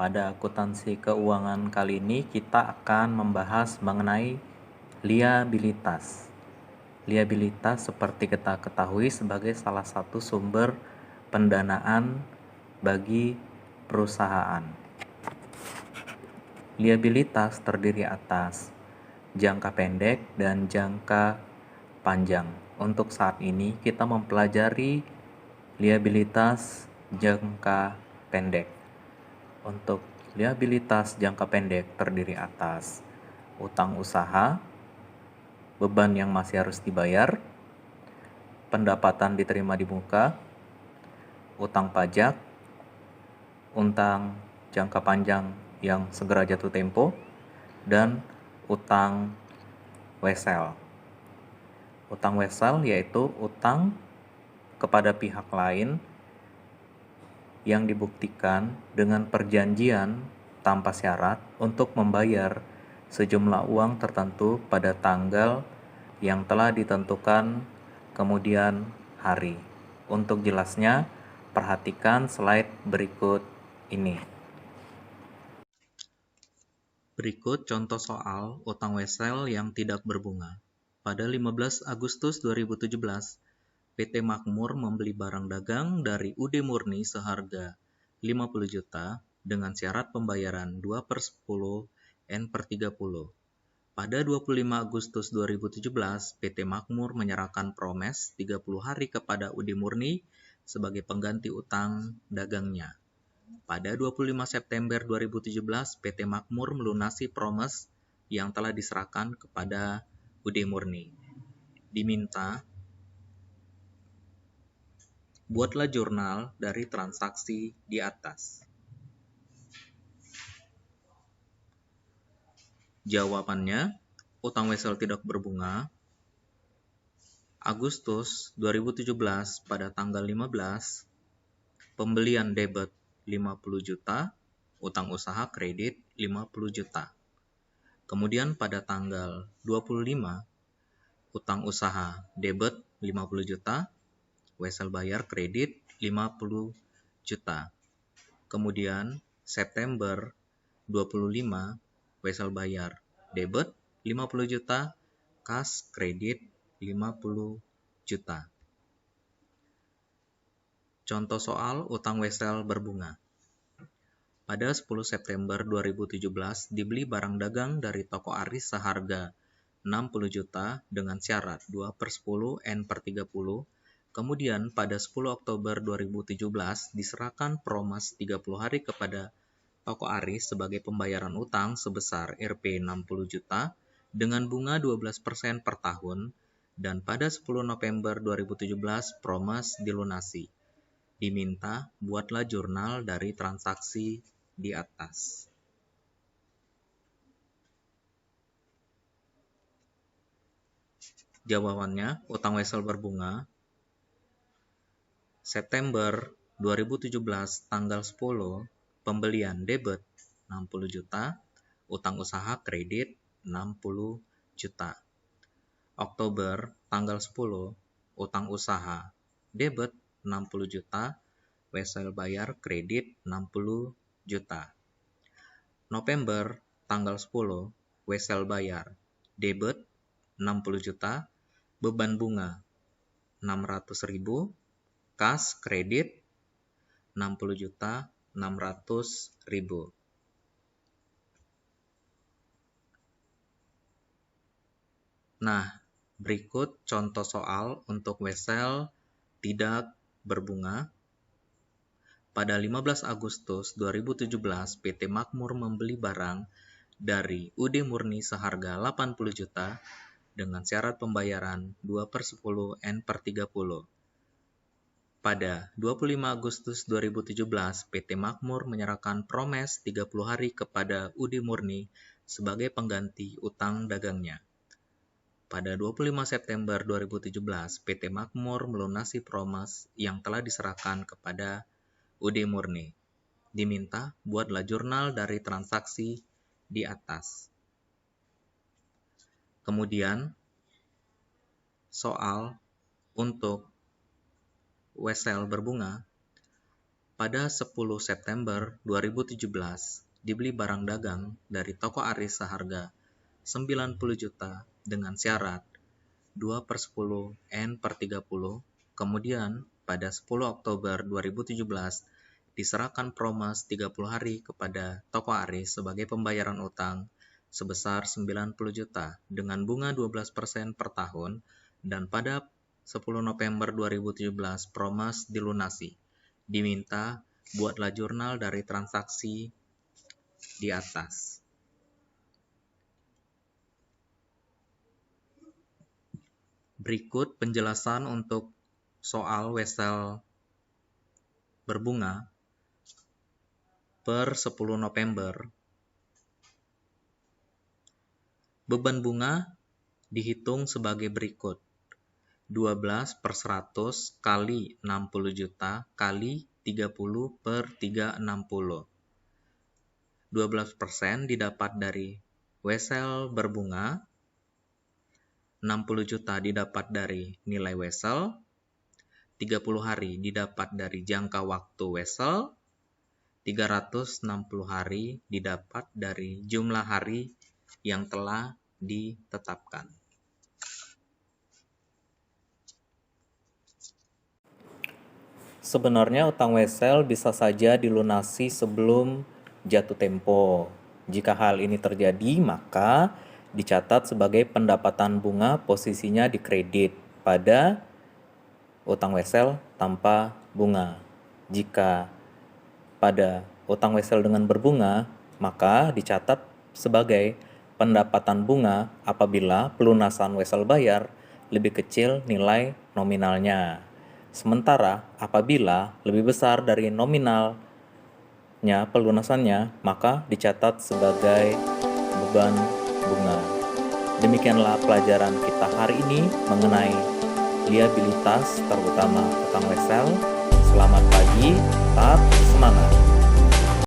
Pada akuntansi keuangan kali ini kita akan membahas mengenai liabilitas. Liabilitas seperti kita ketahui sebagai salah satu sumber pendanaan bagi perusahaan. Liabilitas terdiri atas jangka pendek dan jangka panjang. Untuk saat ini kita mempelajari liabilitas jangka pendek. Untuk liabilitas jangka pendek terdiri atas utang usaha, beban yang masih harus dibayar, pendapatan diterima di muka, utang pajak, utang jangka panjang yang segera jatuh tempo, dan utang wesel. Utang wesel yaitu utang kepada pihak lain yang dibuktikan dengan perjanjian tanpa syarat untuk membayar sejumlah uang tertentu pada tanggal yang telah ditentukan kemudian hari. Untuk jelasnya, perhatikan slide berikut ini. Berikut contoh soal utang wesel yang tidak berbunga. Pada 15 Agustus 2017, PT Makmur membeli barang dagang dari UD Murni seharga 50 juta dengan syarat pembayaran 2/10 N/30. Pada 25 Agustus 2017, PT Makmur menyerahkan promes 30 hari kepada UD Murni sebagai pengganti utang dagangnya. Pada 25 September 2017, PT Makmur melunasi promes yang telah diserahkan kepada UD Murni. Diminta buatlah jurnal dari transaksi di atas. Jawabannya, utang wesel tidak berbunga. Agustus 2017 pada tanggal 15, pembelian debit 50 juta, utang usaha kredit 50 juta. Kemudian pada tanggal 25, utang usaha debit 50 juta, wesel bayar kredit 50 juta. Kemudian September 25, wesel bayar debit 50 juta, kas kredit 50 juta. Contoh soal utang wesel berbunga. Pada 10 September 2017 dibeli barang dagang dari toko Aris seharga 60 juta dengan syarat 2/10 N/30. Kemudian pada 10 Oktober 2017 diserahkan promes 30 hari kepada toko Aris sebagai pembayaran utang sebesar Rp 60 juta dengan bunga 12% per tahun, dan pada 10 November 2017 promes dilunasi. Diminta buatlah jurnal dari transaksi di atas. Jawabannya, utang wesel berbunga. September 2017 tanggal 10, pembelian debit 60 juta, utang usaha kredit 60 juta. Oktober tanggal 10, utang usaha debit 60 juta, wesel bayar kredit 60 juta. November tanggal 10, wesel bayar debit 60 juta, beban bunga 600.000, kas kredit 60 juta 600.000. Nah, berikut contoh soal untuk wesel tidak berbunga. Pada 15 Agustus 2017, PT Makmur membeli barang dari UD Murni seharga 80 juta dengan syarat pembayaran 2/10 N/30. Pada 25 Agustus 2017, PT Makmur menyerahkan promes 30 hari kepada UD Murni sebagai pengganti utang dagangnya. Pada 25 September 2017, PT Makmur melunasi promes yang telah diserahkan kepada UD Murni. Diminta buatlah jurnal dari transaksi di atas. Kemudian, soal untuk wesel berbunga. Pada 10 September 2017, dibeli barang dagang dari toko Aris seharga 90 juta dengan syarat 2/10 N/30. Kemudian, pada 10 Oktober 2017, diserahkan Promas 30 hari kepada toko Aris sebagai pembayaran utang sebesar 90 juta dengan bunga 12% per tahun, dan pada 10 November 2017 Promas dilunasi. Diminta buatlah jurnal dari transaksi di atas. Berikut penjelasan untuk soal wesel berbunga per 10 November. Beban bunga dihitung sebagai berikut. 12/100 kali 60 juta kali 30/360. 12% didapat dari wesel berbunga, 60 juta didapat dari nilai wesel, 30 hari didapat dari jangka waktu wesel, 360 hari didapat dari jumlah hari yang telah ditetapkan. Sebenarnya utang wesel bisa saja dilunasi sebelum jatuh tempo. Jika hal ini terjadi, maka dicatat sebagai pendapatan bunga, posisinya di kredit pada utang wesel tanpa bunga. Jika pada utang wesel dengan berbunga, maka dicatat sebagai pendapatan bunga apabila pelunasan wesel bayar lebih kecil nilai nominalnya. Sementara apabila lebih besar dari nominalnya pelunasannya, maka dicatat sebagai beban bunga. Demikianlah pelajaran kita hari ini mengenai liabilitas terutama utang wesel. Selamat pagi, tetap semangat.